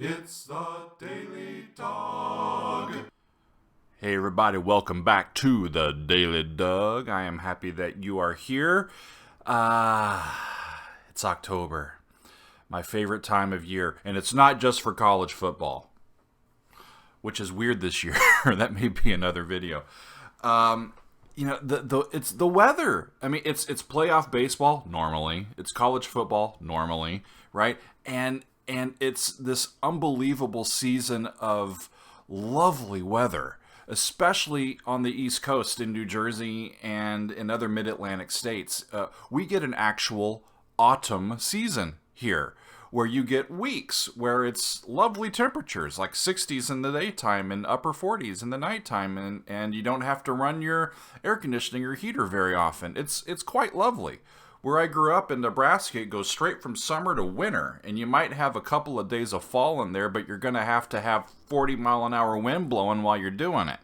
It's the Daily Dog. Hey everybody, welcome back to the Daily Dog. I am happy that you are here. It's October, my favorite time of year, and it's not just for college football, which is weird this year. That may be another video. It's the weather. I mean, it's playoff baseball normally. It's college football normally, right? And it's this unbelievable season of lovely weather, especially on the East Coast in New Jersey and in other mid-Atlantic states. We get an actual autumn season here, where you get weeks where it's lovely temperatures, like 60s in the daytime and upper 40s in the nighttime, and you don't have to run your air conditioning or heater very often. It's quite lovely. Where I grew up in Nebraska, it goes straight from summer to winter, and you might have a couple of days of fall in there, but you're going to have 40-mile-an-hour wind blowing while you're doing it.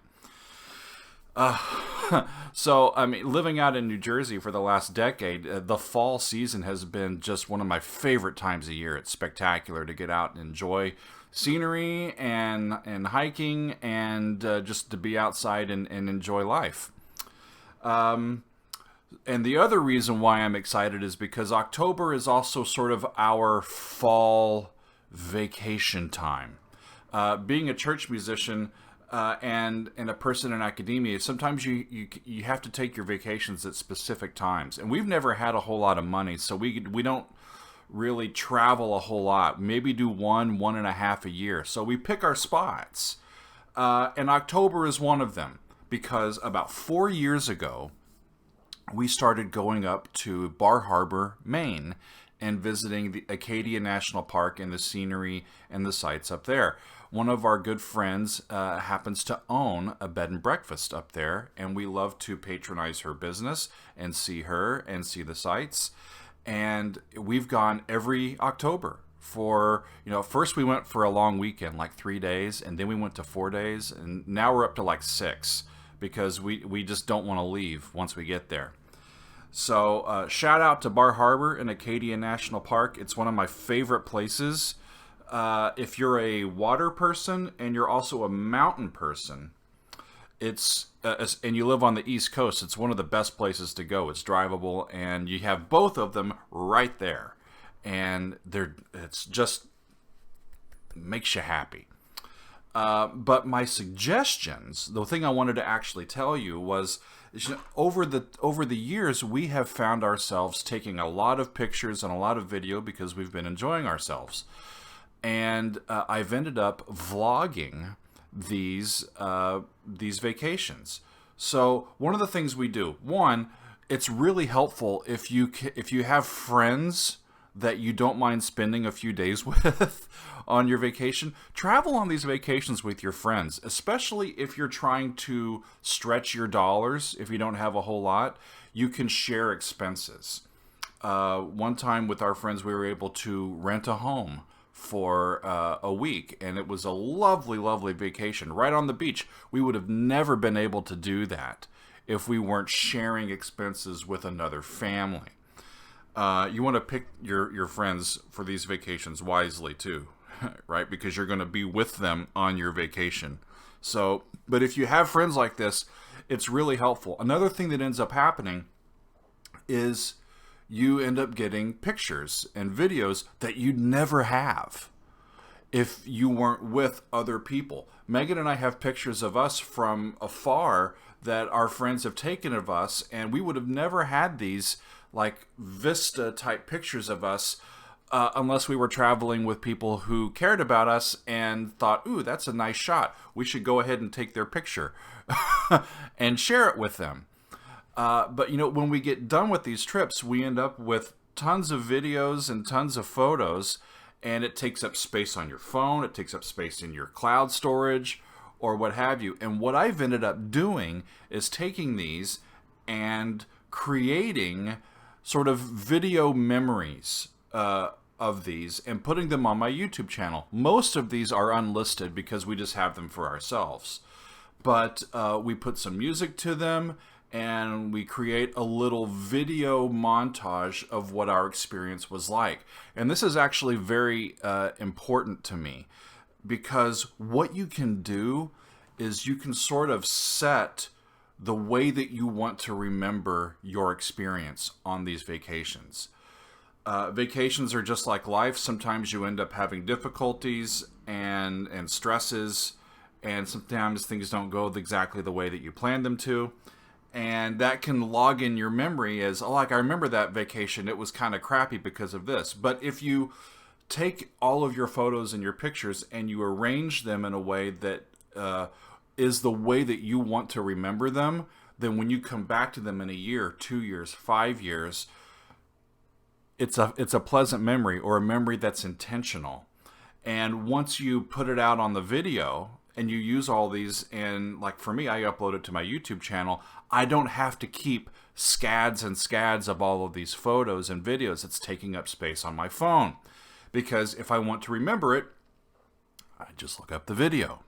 So, I mean, living out in New Jersey for the last decade, the fall season has been just one of my favorite times of year. It's spectacular to get out and enjoy scenery and hiking and just to be outside and enjoy life. And the other reason why I'm excited is because October is also sort of our fall vacation time. Being a church musician and a person in academia, sometimes you have to take your vacations at specific times. And we've never had a whole lot of money, so we don't really travel a whole lot. Maybe do one and a half a year. So we pick our spots. And October is one of them, because about 4 years ago, we started going up to Harbor Maine and visiting the Acadia National Park and the scenery and the sights up there. One of our good friends happens to own a bed and breakfast up there, and we love to patronize her business and see her and see the sights. And we've gone every October for, first we went for a long weekend, like 3 days, and then we went to 4 days, and now we're up to like 6 because we just don't want to leave once we get there. So shout out to Bar Harbor and Acadia National Park. It's one of my favorite places. If you're a water person and you're also a mountain person, and you live on the East Coast, it's one of the best places to go. It's drivable, and you have both of them right there, and it's just makes you happy. But my suggestions, the thing I wanted to actually tell you was, over the years, we have found ourselves taking a lot of pictures and a lot of video because we've been enjoying ourselves. And I've ended up vlogging these vacations. So one of the things we do, it's really helpful if you have friends that you don't mind spending a few days with on your vacation. Travel on these vacations with your friends, especially if you're trying to stretch your dollars. If you don't have a whole lot, you can share expenses. One time with our friends, we were able to rent a home for a week, and it was a lovely, lovely vacation right on the beach. We would have never been able to do that if we weren't sharing expenses with another family. You want to pick your friends for these vacations wisely too, right? Because you're going to be with them on your vacation. So, but if you have friends like this, it's really helpful. Another thing that ends up happening is you end up getting pictures and videos that you'd never have if you weren't with other people. Megan and I have pictures of us from afar that our friends have taken of us, and we would have never had these like Vista type pictures of us unless we were traveling with people who cared about us and thought, ooh, that's a nice shot. We should go ahead and take their picture and share it with them. But when we get done with these trips, we end up with tons of videos and tons of photos, and it takes up space on your phone. It takes up space in your cloud storage or what have you. And what I've ended up doing is taking these and creating sort of video memories of these and putting them on my YouTube channel. Most of these are unlisted because we just have them for ourselves. But we put some music to them, and we create a little video montage of what our experience was like. And this is actually very important to me, because what you can do is you can sort of set the way that you want to remember your experience on these vacations. Vacations are just like life. Sometimes you end up having difficulties and stresses, and sometimes things don't go exactly the way that you planned them to. And that can log in your memory as, oh, like, I remember that vacation, it was kind of crappy because of this. But if you take all of your photos and your pictures and you arrange them in a way that is the way that you want to remember them, then when you come back to them in a year, 2 years, 5 years, it's a pleasant memory, or a memory that's intentional. And once you put it out on the video and you use all these, and like for me, I upload it to my YouTube channel, I don't have to keep scads and scads of all of these photos and videos. It's taking up space on my phone. Because if I want to remember it, I just look up the video,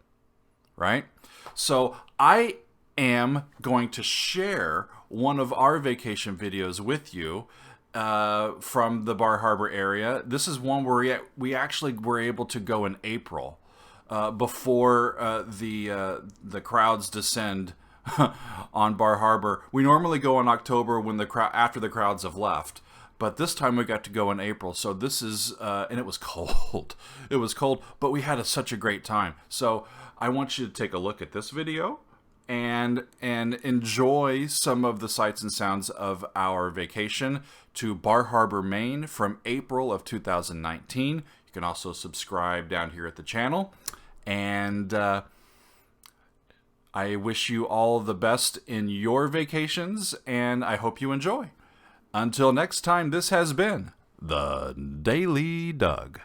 right? So I am going to share one of our vacation videos with you from the Bar Harbor area. This is one where we actually were able to go in April, before the crowds descend on Bar Harbor. We normally go in October when after the crowds have left. But this time we got to go in April, so this is, and it was cold. It was cold, but we had such a great time. So I want you to take a look at this video and enjoy some of the sights and sounds of our vacation to Bar Harbor, Maine from April of 2019. You can also subscribe down here at the channel. And I wish you all the best in your vacations, and I hope you enjoy. Until next time, this has been The Daily Doug.